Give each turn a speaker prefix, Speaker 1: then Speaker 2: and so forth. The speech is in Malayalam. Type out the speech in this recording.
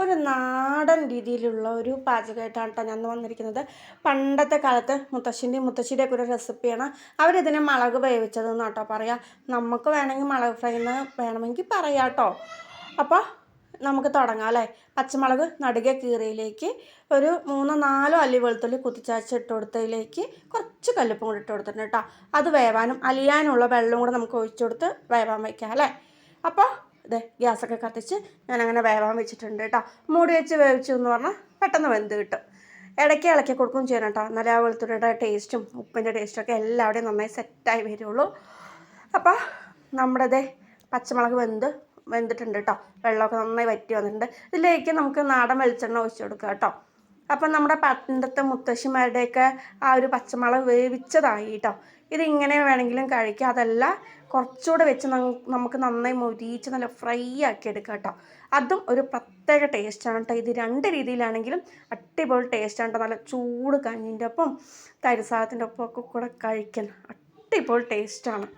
Speaker 1: ഒരു നാടൻ രീതിയിലുള്ള ഒരു പാചകമായിട്ടാണ് കേട്ടോ ഞാൻ വന്നിരിക്കുന്നത്. പണ്ടത്തെ കാലത്ത് മുത്തശ്ശിൻ്റെയും മുത്തശ്ശിയുടെയൊക്കെ ഒരു റെസിപ്പിയാണ്. അവരിതിനെ മുളക് വേവിച്ചതെന്ന് കേട്ടോ പറയാം. നമുക്ക് വേണമെങ്കിൽ മുളക് ഫ്രൈ എന്ന് വേണമെങ്കിൽ പറയാം കേട്ടോ. അപ്പോൾ നമുക്ക് തുടങ്ങാം അല്ലേ. പച്ചമുളക് നടുകെ കീറിയിലേക്ക് ഒരു 3-4 അല്ലി വെളുത്തുള്ളി കുത്തിച്ചാച്ച് ഇട്ട് കൊടുത്തതിലേക്ക് കുറച്ച് കല്ലുപ്പും കൂടി ഇട്ട് കൊടുത്തിട്ടുണ്ട് കേട്ടോ. അത് വേവാനും അലിയാനുള്ള വെള്ളം കൂടെ നമുക്ക് ഒഴിച്ചു കൊടുത്ത് വേവാൻ വയ്ക്കാം അല്ലേ. അപ്പോൾ ഇതേ ഗ്യാസൊക്കെ കത്തിച്ച് ഞാനങ്ങനെ വേവാൻ വെച്ചിട്ടുണ്ട് കേട്ടോ. മൂടി വെച്ച് വേവിച്ചു എന്ന് പറഞ്ഞാൽ പെട്ടെന്ന് വെന്ത് കിട്ടും. ഇടയ്ക്ക് ഇളക്കി കൊടുക്കുകയും ചെയ്യണം കേട്ടോ. എന്നാലേ ആ വെളുത്തുള്ളിയുടെ ടേസ്റ്റും ഉപ്പിൻ്റെ ടേസ്റ്റൊക്കെ എല്ലാവിടെയും നന്നായി സെറ്റായി വരുള്ളൂ. അപ്പോൾ നമ്മുടെ ഇതേ പച്ചമുളക് വെന്തിട്ടുണ്ട് കേട്ടോ. വെള്ളമൊക്കെ നന്നായി വറ്റി വന്നിട്ടുണ്ട്. ഇതിലേക്ക് നമുക്ക് നാടൻ വെളിച്ചെണ്ണ ഒഴിച്ച് കൊടുക്കുക കേട്ടോ. അപ്പം നമ്മുടെ പണ്ടത്തെ മുത്തശ്ശിമാരുടെയൊക്കെ ആ ഒരു പച്ചമുളക് വേവിച്ചതായി കേട്ടോ. ഇതിങ്ങനെ വേണമെങ്കിലും കഴിക്കാം. അതല്ല കുറച്ചുകൂടെ വെച്ച് നമുക്ക് നന്നായി മൊരിയിച്ച് നല്ല ഫ്രൈ ആക്കി എടുക്കാം കേട്ടോ. അതും ഒരു പ്രത്യേക ടേസ്റ്റാണ് കേട്ടോ. ഇത് 2 രീതിയിലാണെങ്കിലും അടിപൊളി ടേസ്റ്റാണ് കേട്ടോ. നല്ല ചൂട് കഞ്ഞിൻ്റെ ഒപ്പം തൈര് സാദത്തിൻ്റെ ഒപ്പം ഒക്കെ കൂടെ കഴിക്കാൻ അടിപൊളി ടേസ്റ്റാണ്.